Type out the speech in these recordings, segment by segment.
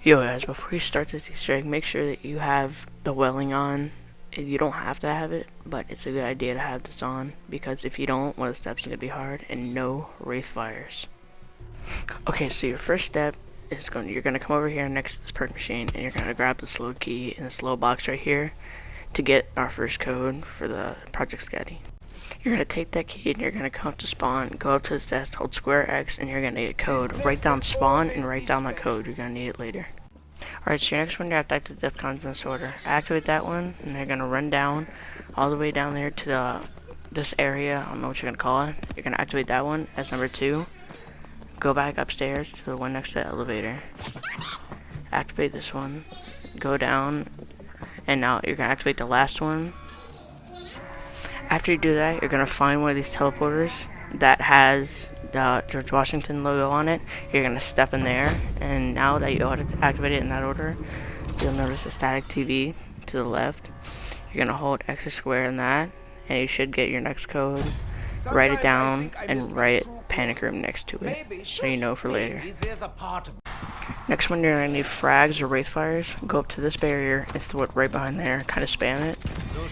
Yo guys, before you start this Easter egg, make sure that you have the welling on. You don't have to have it, but it's a good idea to have this on, because if you don't, one of the steps is going to be hard, and no wraith fires. Okay, so your first step is you're going to come over here next to this perk machine, and you're going to grab this little key in this little box right here to get our first code for the Project Scatty. You're going to take that key and you're going to come up to spawn, go up to this desk, hold square X, and you're going to get a code. Write down spawn and write down that code. You're going to need it later. Alright, so your next one, you have to activate DEFCONs in this order. Activate that one, and you're going to run down, all the way down there to this area. I don't know what you're going to call it. You're going to activate that one as number 2. Go back upstairs to the one next to the elevator. Activate this one. Go down, and now you're going to activate the last one. After you do that, you're going to find one of these teleporters that has the George Washington logo on it. You're going to step in there, and now that you activate it in that order, you'll notice a static TV to the left. You're going to hold extra square in that, and you should get your next code. Write it down, and write panic room next to it, so you know for later. Next one, you're going to need frags or wraith fires. Go up to this barrier and throw it right behind there, kind of spam it,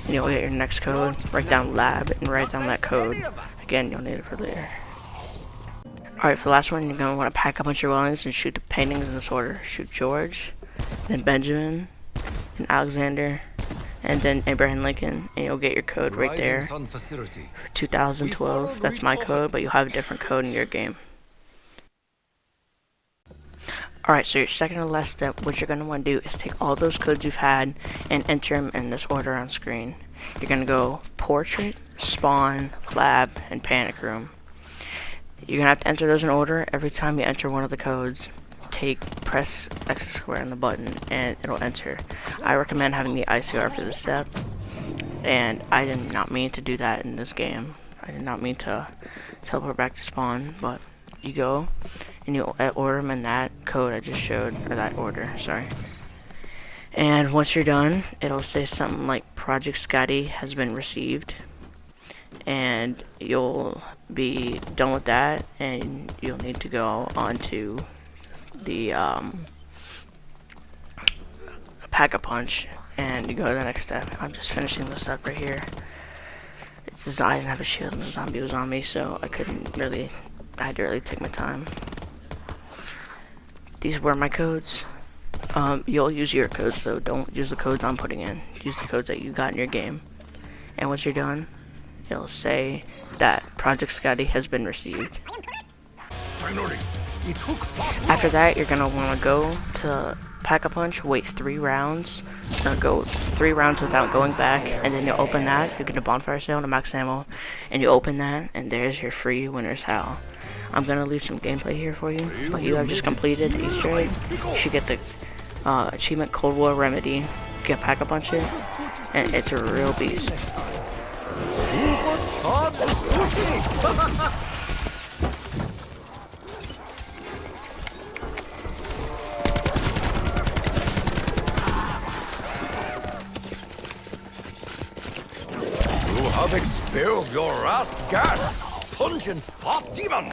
and you'll get your next code. Write down lab and write down that code. Again, you'll need it for later. Alright, for the last one, you're going to want to pack up a bunch of wellings and shoot the paintings in this order. Shoot George, then Benjamin, and Alexander, and then Abraham Lincoln, and you'll get your code right there. For 2012, that's my code, but you'll have a different code in your game. Alright, so your second to last step, what you're going to want to do is take all those codes you've had and enter them in this order on screen. You're going to go portrait, spawn, lab, and panic room. You're going to have to enter those in order. Every time you enter one of the codes, press extra square on the button and it'll enter. I recommend having the ICR for this step, and I did not mean to do that in this game. I did not mean to teleport back to spawn, but you go and you'll order them in that code I just showed, or that order, sorry. And once you're done, it'll say something like Project Scatty has been received, and you'll be done with that, and you'll need to go on to the Pack-a-Punch, and you go to the next step. I'm just finishing this up right here. I didn't have a shield and the zombie was on me, so I had to really take my time. These were my codes. You'll use your codes though, don't use the codes I'm putting in. Use the codes that you got in your game. And once you're done, it'll say that Project Scatty has been received. After that, you're gonna wanna go to Pack-a-Punch, wait 3 rounds, go 3 rounds without going back, and then you'll open that, you get a bonfire sale and a max ammo, and you open that, and there's your free winner's howl. I'm gonna leave some gameplay here for you, but you have just completed the Easter egg. You should get the achievement Cold War Remedy, get Pack-a-Punch it, and it's a real beast. You have expelled your last gas, pungent fat demon!